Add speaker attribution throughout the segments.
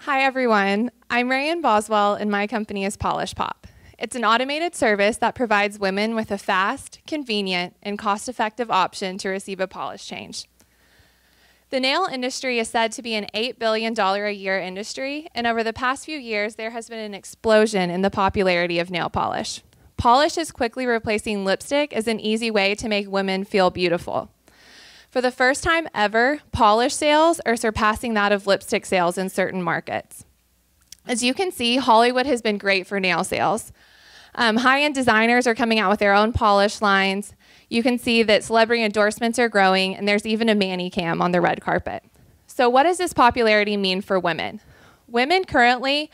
Speaker 1: Hi everyone, I'm Marian Boswell and my company is Polish Pop. It's an automated service that provides women with a fast, convenient, and cost-effective option to receive a polish change. The nail industry is said to be an $8 billion a year industry, and over the past few years there has been an explosion in the popularity of nail polish. Polish is quickly replacing lipstick as an easy way to make women feel beautiful. For the first time ever, polish sales are surpassing that of lipstick sales in certain markets. As you can see, Hollywood has been great for nail sales. High-end designers are coming out with their own polish lines. You can see that celebrity endorsements are growing, and there's even a Manicam on the red carpet. So what does this popularity mean for women? Women currently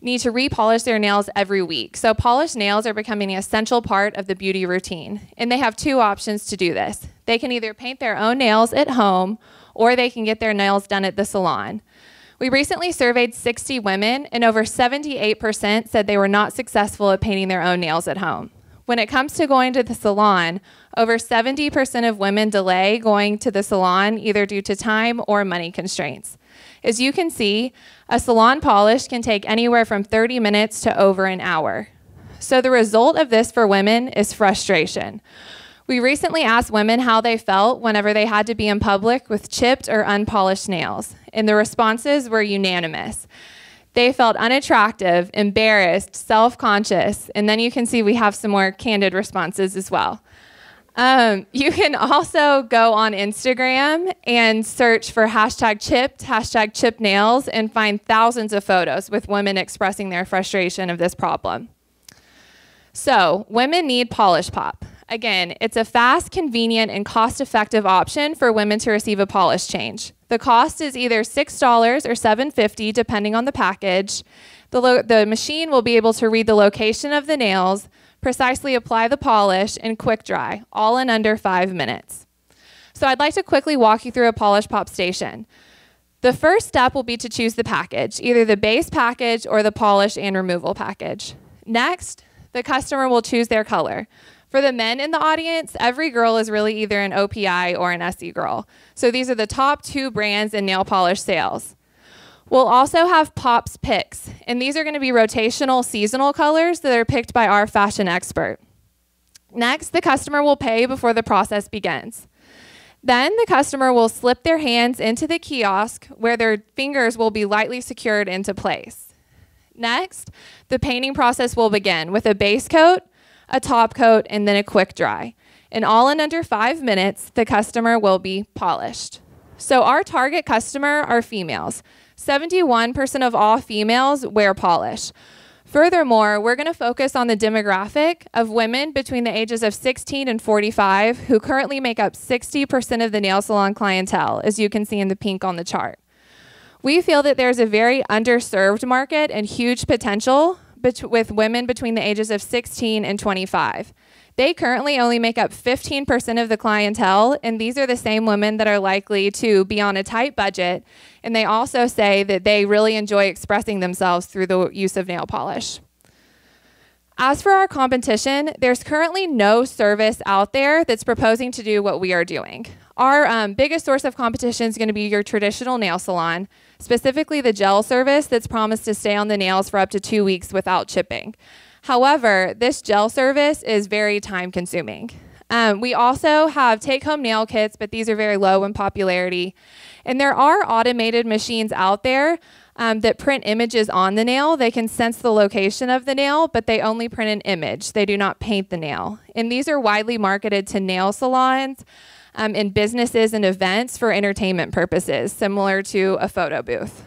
Speaker 1: need to repolish their nails every week. So polished nails are becoming an essential part of the beauty routine. And they have two options to do this. They can either paint their own nails at home, or they can get their nails done at the salon. We recently surveyed 60 women, and over 78% said they were not successful at painting their own nails at home. When it comes to going to the salon, over 70% of women delay going to the salon either due to time or money constraints. As you can see, a salon polish can take anywhere from 30 minutes to over an hour. So the result of this for women is frustration. We recently asked women how they felt whenever they had to be in public with chipped or unpolished nails, and the responses were unanimous. They felt unattractive, embarrassed, self-conscious, and then you can see we have some more candid responses as well. You can also go on Instagram and search for hashtag chipped nails and find thousands of photos with women expressing their frustration of this problem. So, women need Polish Pop. Again, it's a fast, convenient, and cost-effective option for women to receive a polish change. The cost is either $6 or $7.50 depending on the package. The machine will be able to read the location of the nails, precisely apply the polish, and quick dry, all in under 5 minutes. So I'd like to quickly walk you through a Polish Pop station. The first step will be to choose the package, either the base package or the polish and removal package. Next, the customer will choose their color. For the men in the audience, every girl is really either an OPI or an SE girl. So these are the top 2 brands in nail polish sales. We'll also have Pop's picks, and these are going to be rotational seasonal colors that are picked by our fashion expert. Next, the customer will pay before the process begins. Then the customer will slip their hands into the kiosk where their fingers will be lightly secured into place. Next, the painting process will begin with a base coat, a top coat, and then a quick dry. And all in under 5 minutes, the customer will be polished. So our target customer are females. 71% of all females wear polish. Furthermore, we're going to focus on the demographic of women between the ages of 16 and 45 who currently make up 60% of the nail salon clientele, as you can see in the pink on the chart. We feel that there's a very underserved market and huge potential with women between the ages of 16 and 25. They currently only make up 15% of the clientele, and these are the same women that are likely to be on a tight budget, and they also say that they really enjoy expressing themselves through the use of nail polish. As for our competition, there's currently no service out there that's proposing to do what we are doing. Our biggest source of competition is going to be your traditional nail salon, specifically the gel service that's promised to stay on the nails for up to 2 weeks without chipping. However, this gel service is very time-consuming. We also have take-home nail kits, but these are very low in popularity. And there are automated machines out there that print images on the nail. They can sense the location of the nail, but they only print an image. They do not paint the nail. And these are widely marketed to nail salons, in businesses and events for entertainment purposes, similar to a photo booth.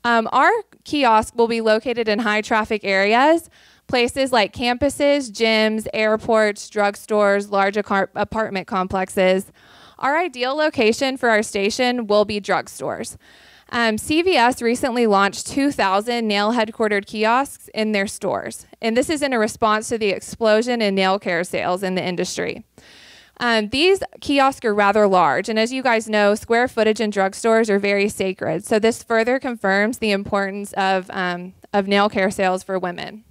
Speaker 1: Our kiosk will be located in high traffic areas, places like campuses, gyms, airports, drugstores, large apartment complexes. Our ideal location for our station will be drugstores. CVS recently launched 2,000 nail headquartered kiosks in their stores, and this is in a response to the explosion in nail care sales in the industry. These kiosks are rather large, and as you guys know, square footage in drugstores are very sacred, so this further confirms the importance of nail care sales for women.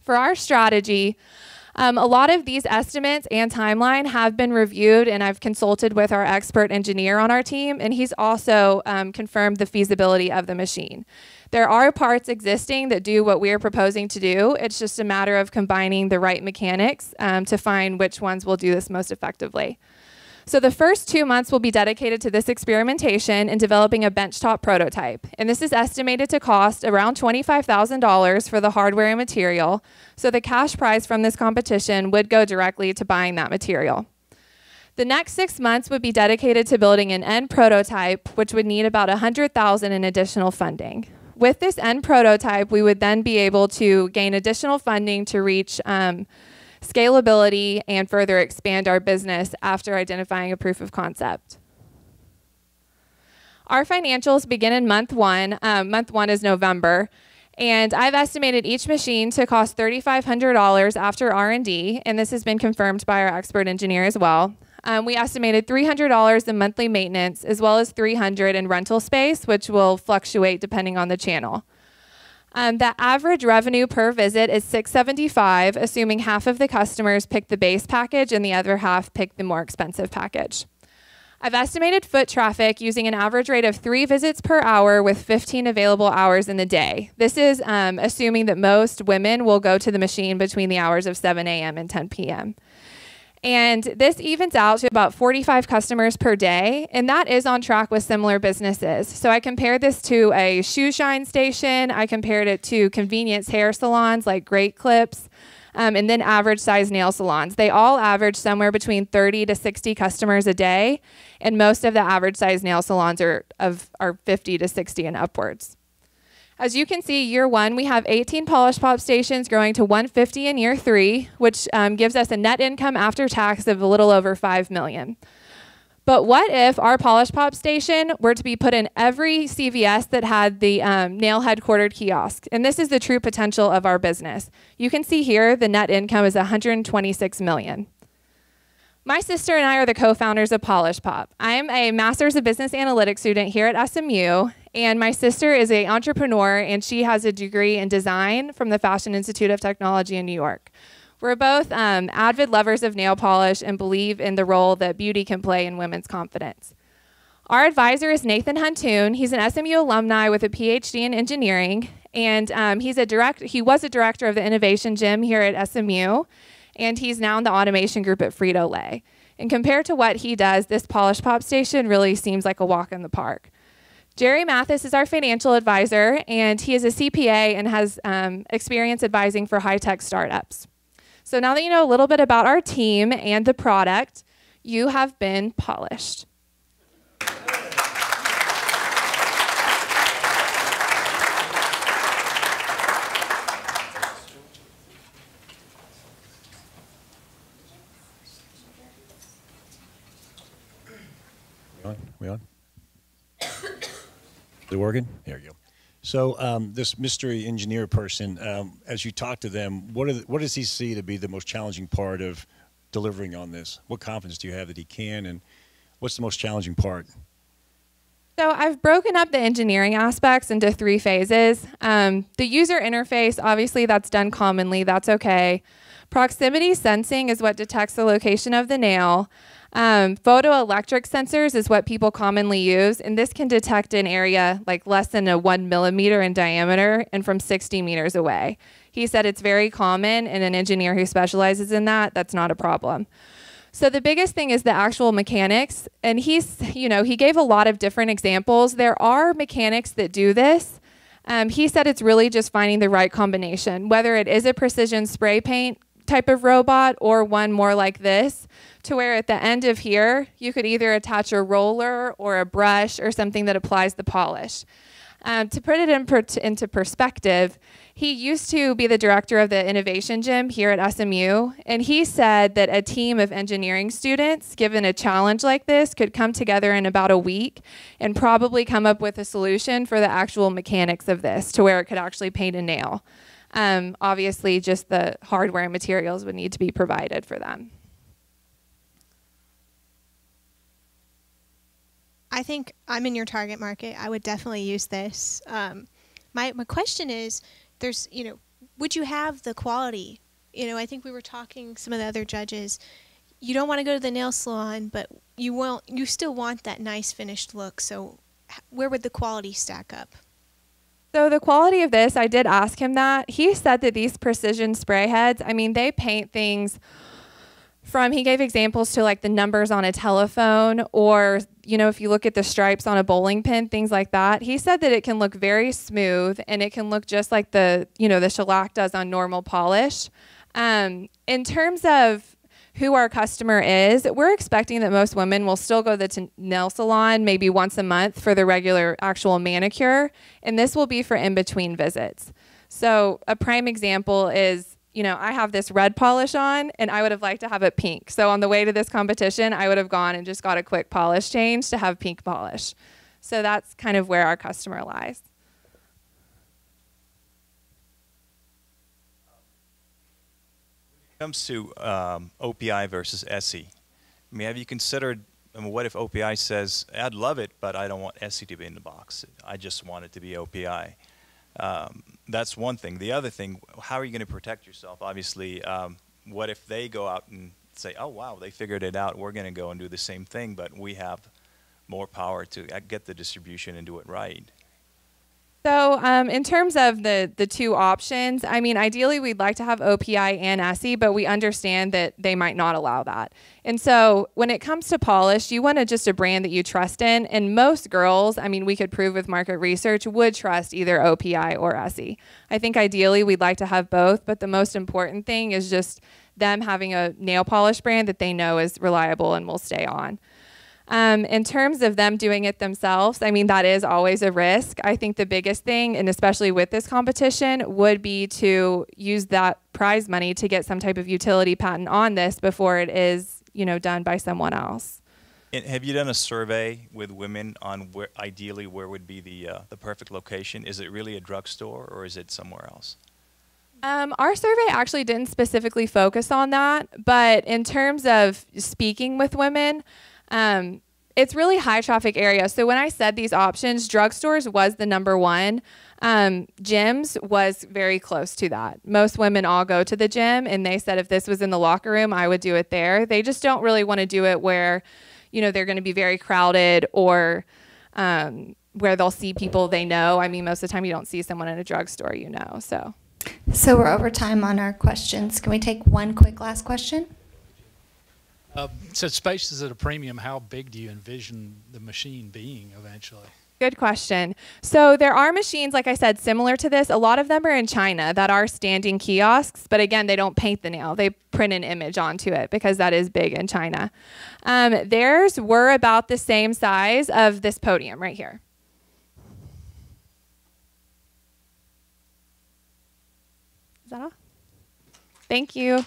Speaker 1: For our strategy, A lot of these estimates and timeline have been reviewed, and I've consulted with our expert engineer on our team, and he's also confirmed the feasibility of the machine. There are parts existing that do what we're proposing to do. It's just a matter of combining the right mechanics to find which ones will do this most effectively. So the first 2 months will be dedicated to this experimentation and developing a benchtop prototype. And this is estimated to cost around $25,000 for the hardware and material. So the cash prize from this competition would go directly to buying that material. The next 6 months would be dedicated to building an end prototype, which would need about $100,000 in additional funding. With this end prototype, we would then be able to gain additional funding to reach scalability and further expand our business after identifying a proof of concept. Our financials begin in month one. Month one is November. And I've estimated each machine to cost $3,500 after R&D, and this has been confirmed by our expert engineer as well. We estimated $300 in monthly maintenance, as well as $300 in rental space, which will fluctuate depending on the channel. The average revenue per visit is $675, assuming half of the customers pick the base package and the other half pick the more expensive package. I've estimated foot traffic using an average rate of 3 visits per hour with 15 available hours in the day. This is assuming that most women will go to the machine between the hours of 7 a.m. and 10 p.m. And this evens out to about 45 customers per day, and that is on track with similar businesses. So I compared this to a shoe shine station, I compared it to convenience hair salons like Great Clips, and then average size nail salons. They all average somewhere between 30 to 60 customers a day, and most of the average size nail salons are 50 to 60 and upwards. As you can see, year one, we have 18 Polish Pop stations growing to 150 in year 3, which gives us a net income after tax of a little over $5 million. But what if our Polish Pop station were to be put in every CVS that had the nail headquartered kiosk? And this is the true potential of our business. You can see here the net income is $126 million. My sister and I are the co-founders of Polish Pop. I'm a Master's of Business Analytics student here at SMU, and my sister is an entrepreneur, and she has a degree in design from the Fashion Institute of Technology in New York. We're both avid lovers of nail polish and believe in the role that beauty can play in women's confidence. Our advisor is Nathan Huntoon. He's an SMU alumni with a PhD in engineering, and he was a director of the Innovation Gym here at SMU, and he's now in the automation group at Frito-Lay. And compared to what he does, this Polish Pop station really seems like a walk in the park. Jerry Mathis is our financial advisor, and he is a CPA and has experience advising for high-tech startups. So now that you know a little bit about our team and the product, you have been polished.
Speaker 2: We on? Is it working? There you go. So this mystery engineer person, as you talk to them, what does he see to be the most challenging part of delivering on this? What confidence do you have that he can, and what's the most challenging part?
Speaker 1: So I've broken up the engineering aspects into 3 phases. The user interface, obviously that's done commonly, that's okay. Proximity sensing is what detects the location of the nail. Photoelectric sensors is what people commonly use, and this can detect an area like less than 1 millimeter in diameter and from 60 meters away. He said it's very common, and an engineer who specializes in that, that's not a problem. So the biggest thing is the actual mechanics, and he gave a lot of different examples. There are mechanics that do this. He said it's really just finding the right combination, whether it is a precision spray paint type of robot or one more like this, to where at the end of here, you could either attach a roller or a brush or something that applies the polish. To put it into perspective, he used to be the director of the Innovation Gym here at SMU, and he said that a team of engineering students, given a challenge like this, could come together in about a week and probably come up with a solution for the actual mechanics of this, to where it could actually paint a nail. Obviously, just the hardware and materials would need to be provided for them.
Speaker 3: I think I'm in your target market. I would definitely use this. My question is, would you have the quality I think we were talking, some of the other judges, you don't want to go to the nail salon, but you still want that nice finished look. So where would the quality stack up?
Speaker 1: So the quality of this, I did ask him that. He said that these precision spray heads, I mean, they paint things from, he gave examples to like the numbers on a telephone, or, if you look at the stripes on a bowling pin, things like that. He said that it can look very smooth and it can look just like the shellac does on normal polish. In terms of who our customer is, we're expecting that most women will still go to the nail salon maybe once a month for the regular actual manicure, and this will be for in-between visits. So a prime example is, I have this red polish on, and I would have liked to have it pink. So on the way to this competition, I would have gone and just got a quick polish change to have pink polish. So that's kind of where our customer lies.
Speaker 4: When it comes to OPI versus Essie, I mean, have you considered, what if OPI says, I'd love it, but I don't want Essie to be in the box. I just want it to be OPI. That's one thing. The other thing, how are you going to protect yourself? Obviously, what if they go out and say, oh, wow, they figured it out. We're going to go and do the same thing, but we have more power to get the distribution and do it right.
Speaker 1: So in terms of the two options, I mean, ideally we'd like to have OPI and Essie, but we understand that they might not allow that. And so when it comes to polish, you want just a brand that you trust in. And most girls, I mean, we could prove with market research, would trust either OPI or Essie. I think ideally we'd like to have both, but the most important thing is just them having a nail polish brand that they know is reliable and will stay on. In terms of them doing it themselves, I mean, that is always a risk. I think the biggest thing, and especially with this competition, would be to use that prize money to get some type of utility patent on this before it is, done by someone else.
Speaker 4: And have you done a survey with women on where, ideally, where would be the perfect location? Is it really a drugstore or is it somewhere else?
Speaker 1: Our survey actually didn't specifically focus on that, but in terms of speaking with women, it's really high traffic area. So when I said these options, drugstores was the number one. Gyms was very close to that. Most women all go to the gym, and they said if this was in the locker room, I would do it there. They just don't really want to do it where, they're going to be very crowded, or where they'll see people they know. I mean, most of the time you don't see someone in a drugstore,
Speaker 5: So we're over time on our questions. Can we take one quick last question?
Speaker 6: Since space is at a premium, how big do you envision the machine being eventually?
Speaker 1: Good question. So there are machines, like I said, similar to this. A lot of them are in China that are standing kiosks, but again, they don't paint the nail. They print an image onto it because that is big in China. Theirs were about the same size of this podium right here. Is that all? Thank you.